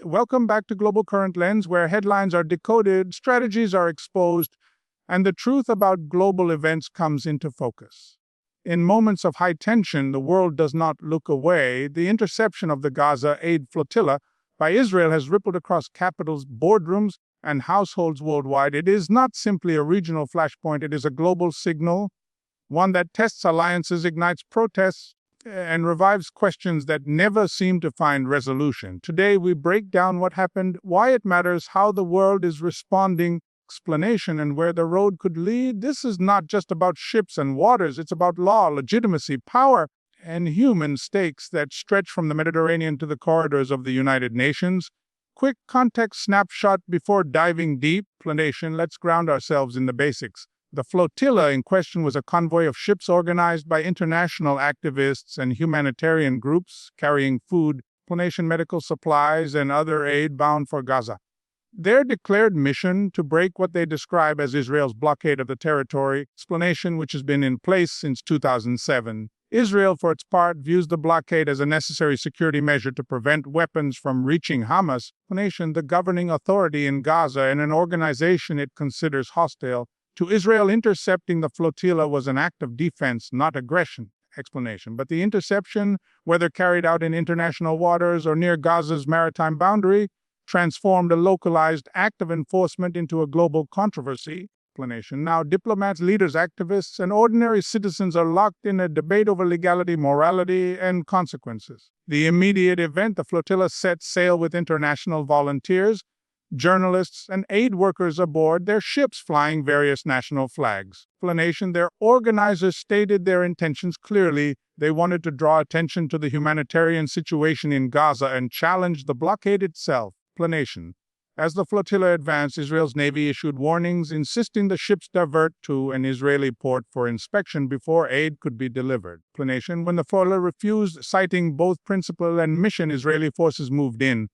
Welcome back to Global Current Lens, where headlines are decoded, strategies are exposed, and the truth about global events comes into focus. In moments of high tension, the world does not look away. The interception of the Gaza aid flotilla by Israel has rippled across capitals, boardrooms, and households worldwide. It is not simply a regional flashpoint, it is a global signal, one that tests alliances, ignites protests, and revives questions that never seem to find resolution. Today, we break down what happened, why it matters, how the world is responding, explanation, and where the road could lead. This is not just about ships and waters, it's about law, legitimacy, power, and human stakes that stretch from the Mediterranean to the corridors of the United Nations. Quick context snapshot before diving deep. Explanation, let's ground ourselves in the basics. The flotilla in question was a convoy of ships organized by international activists and humanitarian groups carrying food, explanation, medical supplies, and other aid bound for Gaza. Their declared mission to break what they describe as Israel's blockade of the territory, explanation which has been in place since 2007. Israel, for its part, views the blockade as a necessary security measure to prevent weapons from reaching Hamas, explanation, the governing authority in Gaza, and an organization it considers hostile to Israel. Intercepting the flotilla was an act of defense, not aggression, explanation. But the interception, whether carried out in international waters or near Gaza's maritime boundary, transformed a localized act of enforcement into a global controversy, explanation. Now, diplomats, leaders, activists, and ordinary citizens are locked in a debate over legality, morality, and consequences. The immediate event, the flotilla set sail with international volunteers, journalists, and aid workers aboard, their ships flying various national flags. Explanation, their organizers stated their intentions clearly. They wanted to draw attention to the humanitarian situation in Gaza and challenge the blockade itself. Explanation, as the flotilla advanced, Israel's Navy issued warnings, insisting the ships divert to an Israeli port for inspection before aid could be delivered. Explanation, when the flotilla refused, citing both principle and mission, Israeli forces moved in.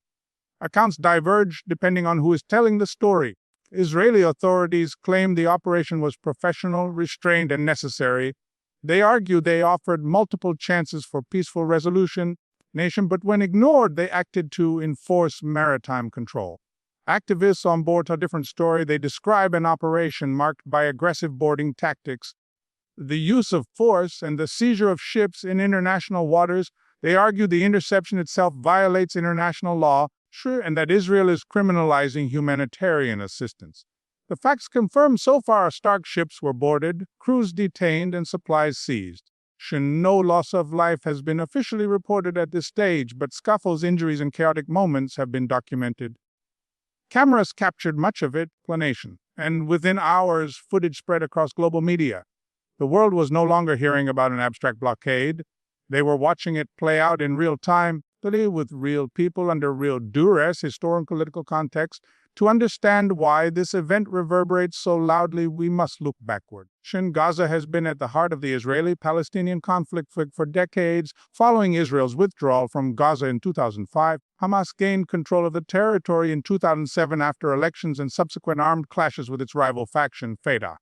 Accounts diverge depending on who is telling the story. Israeli authorities claim the operation was professional, restrained, and necessary. They argue they offered multiple chances for peaceful resolution, but when ignored, they acted to enforce maritime control. Activists on board tell a different story. They describe an operation marked by aggressive boarding tactics, the use of force, and the seizure of ships in international waters. They argue the interception itself violates international law, and that Israel is criminalizing humanitarian assistance. The facts confirmed so far: Stark ships were boarded, crews detained, and supplies seized. No loss of life has been officially reported at this stage, but scuffles, injuries, and chaotic moments have been documented. Cameras captured much of it, explanation, and within hours, footage spread across global media. The world was no longer hearing about an abstract blockade. They were watching it play out in real time, with real people under real duress, historical political context. To understand why this event reverberates so loudly, we must look backward. Gaza has been at the heart of the Israeli-Palestinian conflict for decades. Following Israel's withdrawal from Gaza in 2005, Hamas gained control of the territory in 2007 after elections and subsequent armed clashes with its rival faction, Fatah.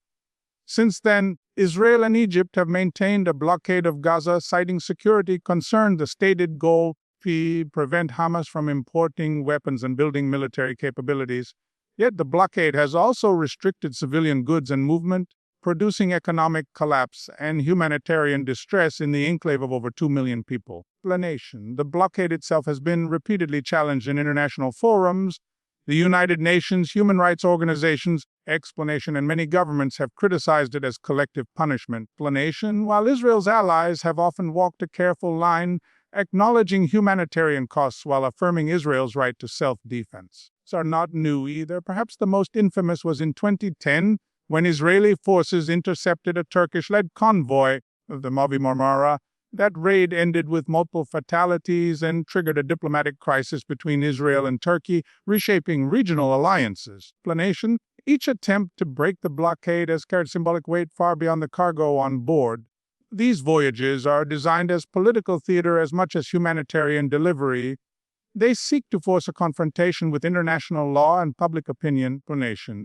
Since then, Israel and Egypt have maintained a blockade of Gaza, citing security concerns. The stated goal: prevent Hamas from importing weapons and building military capabilities. Yet the blockade has also restricted civilian goods and movement, producing economic collapse and humanitarian distress in the enclave of over 2 million people. Explanation, the blockade itself has been repeatedly challenged in international forums. The United Nations, human rights organizations, explanation, and many governments have criticized it as collective punishment. Explanation, while Israel's allies have often walked a careful line, acknowledging humanitarian costs while affirming Israel's right to self-defense. These are not new either. Perhaps the most infamous was in 2010, when Israeli forces intercepted a Turkish-led convoy of the Mavi Marmara. That raid ended with multiple fatalities and triggered a diplomatic crisis between Israel and Turkey, reshaping regional alliances. Explanation, each attempt to break the blockade has carried symbolic weight far beyond the cargo on board. These voyages are designed as political theater as much as humanitarian delivery. They seek to force a confrontation with international law and public opinion.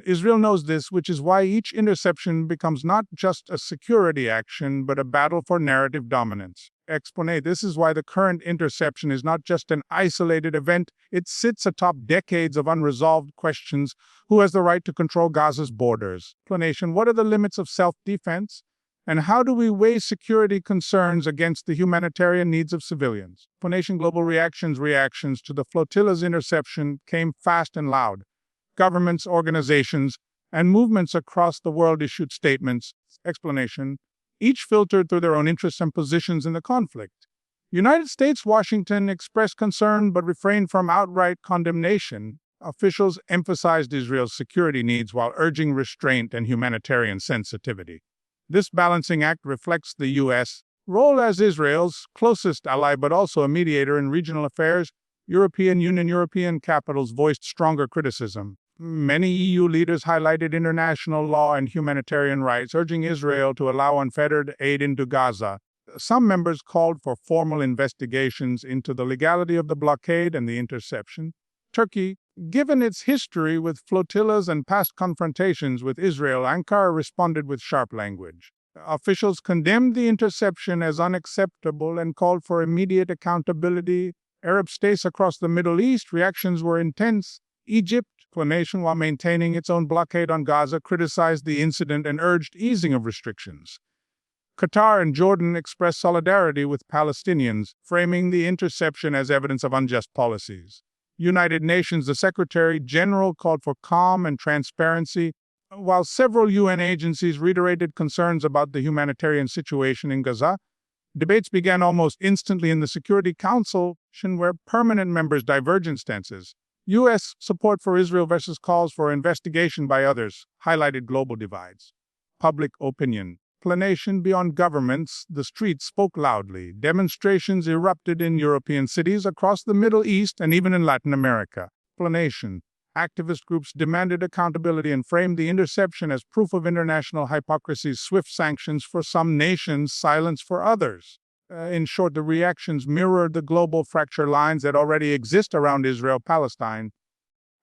Israel knows this, which is why each interception becomes not just a security action, but a battle for narrative dominance. Explanate. This is why the current interception is not just an isolated event. It sits atop decades of unresolved questions. Who has the right to control Gaza's borders? Explanation. What are the limits of self-defense? And how do we weigh security concerns against the humanitarian needs of civilians? Explanation. Global reactions to the flotilla's interception came fast and loud. Governments, organizations, and movements across the world issued statements. Explanation. Each filtered through their own interests and positions in the conflict. United States, Washington expressed concern but refrained from outright condemnation. Officials emphasized Israel's security needs while urging restraint and humanitarian sensitivity. This balancing act reflects the U.S. role as Israel's closest ally but also a mediator in regional affairs. European capitals voiced stronger criticism. Many EU leaders highlighted international law and humanitarian rights, urging Israel to allow unfettered aid into Gaza. Some members called for formal investigations into the legality of the blockade and the interception. Turkey, given its history with flotillas and past confrontations with Israel, Ankara responded with sharp language. Officials condemned the interception as unacceptable and called for immediate accountability. Arab states across the Middle East reactions were intense. Egypt, while maintaining its own blockade on Gaza, criticized the incident and urged easing of restrictions. Qatar and Jordan expressed solidarity with Palestinians, framing the interception as evidence of unjust policies. United Nations, the Secretary General called for calm and transparency, while several UN agencies reiterated concerns about the humanitarian situation in Gaza. Debates began almost instantly in the Security Council, where permanent members diverged stances. U.S. support for Israel versus calls for investigation by others highlighted global divides. Public opinion. Explanation. Beyond governments, the streets spoke loudly. Demonstrations erupted in European cities, across the Middle East, and even in Latin America. Explanation. Activist groups demanded accountability and framed the interception as proof of international hypocrisy. Swift sanctions for some nations, silence for others. In short, the reactions mirrored the global fracture lines that already exist around Israel-Palestine.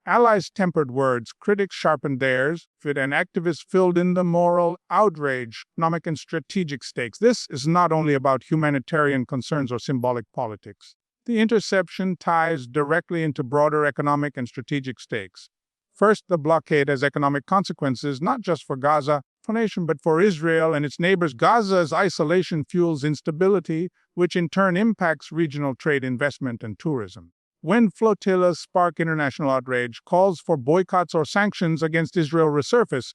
Allies tempered words, critics sharpened theirs, and activists filled in the moral outrage, economic and strategic stakes. This is not only about humanitarian concerns or symbolic politics. The interception ties directly into broader economic and strategic stakes. First, the blockade has economic consequences, not just for Gaza, but for Israel and its neighbors. Gaza's isolation fuels instability, which in turn impacts regional trade, investment, and tourism. When flotillas spark international outrage, calls for boycotts or sanctions against Israel resurface,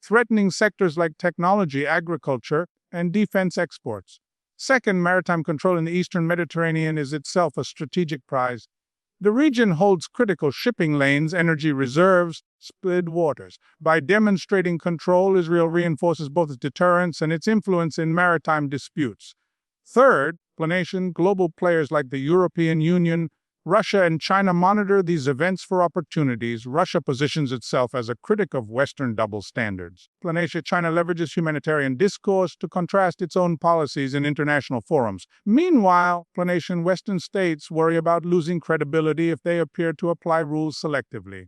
threatening sectors like technology, agriculture, and defense exports. Second, maritime control in the eastern Mediterranean is itself a strategic prize. The region holds critical shipping lanes, energy reserves, spilled waters. By demonstrating control, Israel reinforces both its deterrence and its influence in maritime disputes. Third, global players like the European Union, Russia, and China monitor these events for opportunities. Russia positions itself as a critic of Western double standards. China leverages humanitarian discourse to contrast its own policies in international forums. Meanwhile, Western states worry about losing credibility if they appear to apply rules selectively.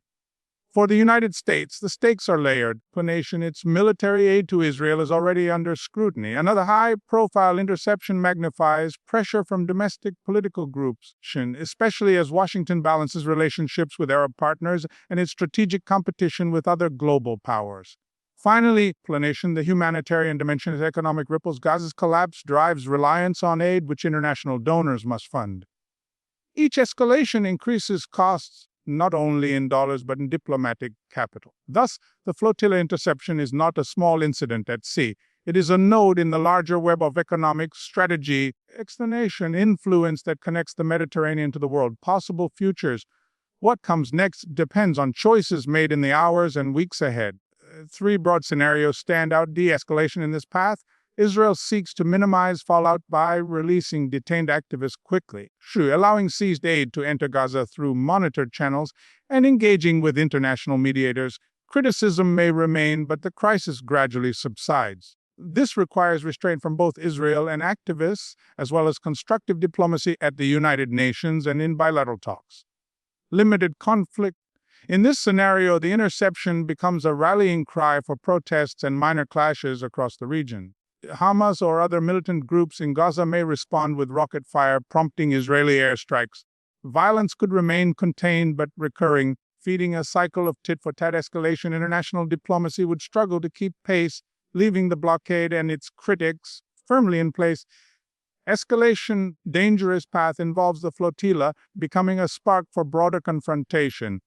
For the United States, the stakes are layered. Its military aid to Israel is already under scrutiny. Another high-profile interception magnifies pressure from domestic political groups, especially as Washington balances relationships with Arab partners and its strategic competition with other global powers. Finally, the humanitarian dimension is economic ripples. Gaza's collapse drives reliance on aid which international donors must fund. Each escalation increases costs, not only in dollars but in diplomatic capital. Thus, the flotilla interception is not a small incident at sea. It is a node in the larger web of economic strategy, influence that connects the Mediterranean to the world. Possible futures. What comes next depends on choices made in the hours and weeks ahead. Three broad scenarios stand out. De-escalation in this path. Israel seeks to minimize fallout by releasing detained activists quickly, allowing seized aid to enter Gaza through monitored channels, and engaging with international mediators. Criticism may remain, but the crisis gradually subsides. This requires restraint from both Israel and activists, as well as constructive diplomacy at the United Nations and in bilateral talks. Limited conflict. In this scenario, the interception becomes a rallying cry for protests and minor clashes across the region. Hamas or other militant groups in Gaza may respond with rocket fire, prompting Israeli airstrikes. Violence could remain contained but recurring, feeding a cycle of tit-for-tat escalation. International diplomacy would struggle to keep pace, leaving the blockade and its critics firmly in place. Escalation, dangerous path involves the flotilla becoming a spark for broader confrontation.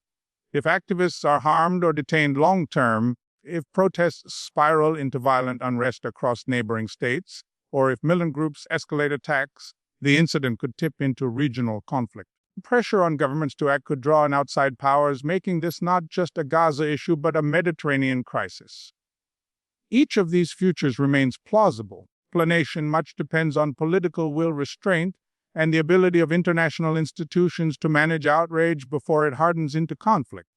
If activists are harmed or detained long-term, if protests spiral into violent unrest across neighboring states, or if militant groups escalate attacks, the incident could tip into regional conflict. Pressure on governments to act could draw in outside powers, making this not just a Gaza issue but a Mediterranean crisis. Each of these futures remains plausible. Explanation much depends on political will, restraint, and the ability of international institutions to manage outrage before it hardens into conflict.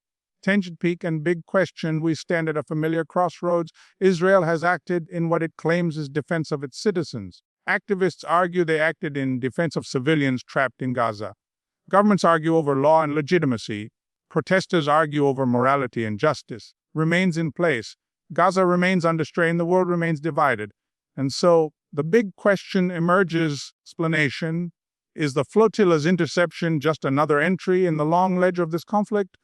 Tension peak and big question, we stand at a familiar crossroads. Israel has acted in what it claims is defense of its citizens. Activists argue they acted in defense of civilians trapped in Gaza. Governments argue over law and legitimacy. Protesters argue over morality and justice. Remains in place. Gaza remains under strain. The world remains divided. And so the big question emerges. Explanation: is the flotilla's interception just another entry in the long ledger of this conflict?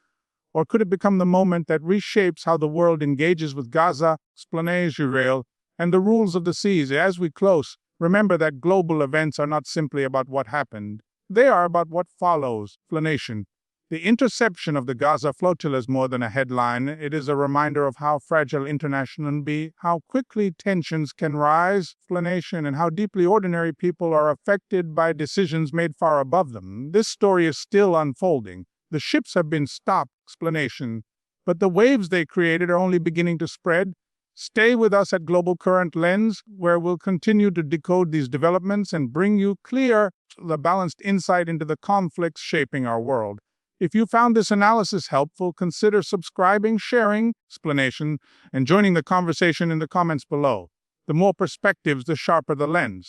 Or could it become the moment that reshapes how the world engages with Gaza, Israel, and the rules of the seas? As we close, remember that global events are not simply about what happened. They are about what follows. Explanation: the interception of the Gaza Flotilla is more than a headline. It is a reminder of how fragile international can be, how quickly tensions can rise, explanation, and how deeply ordinary people are affected by decisions made far above them. This story is still unfolding. The ships have been stopped, explanation, but the waves they created are only beginning to spread. Stay with us at Global Current Lens, where we'll continue to decode these developments and bring you clear, the balanced insight into the conflicts shaping our world. If you found this analysis helpful, consider subscribing, sharing, explanation, and joining the conversation in the comments below. The more perspectives, the sharper the lens.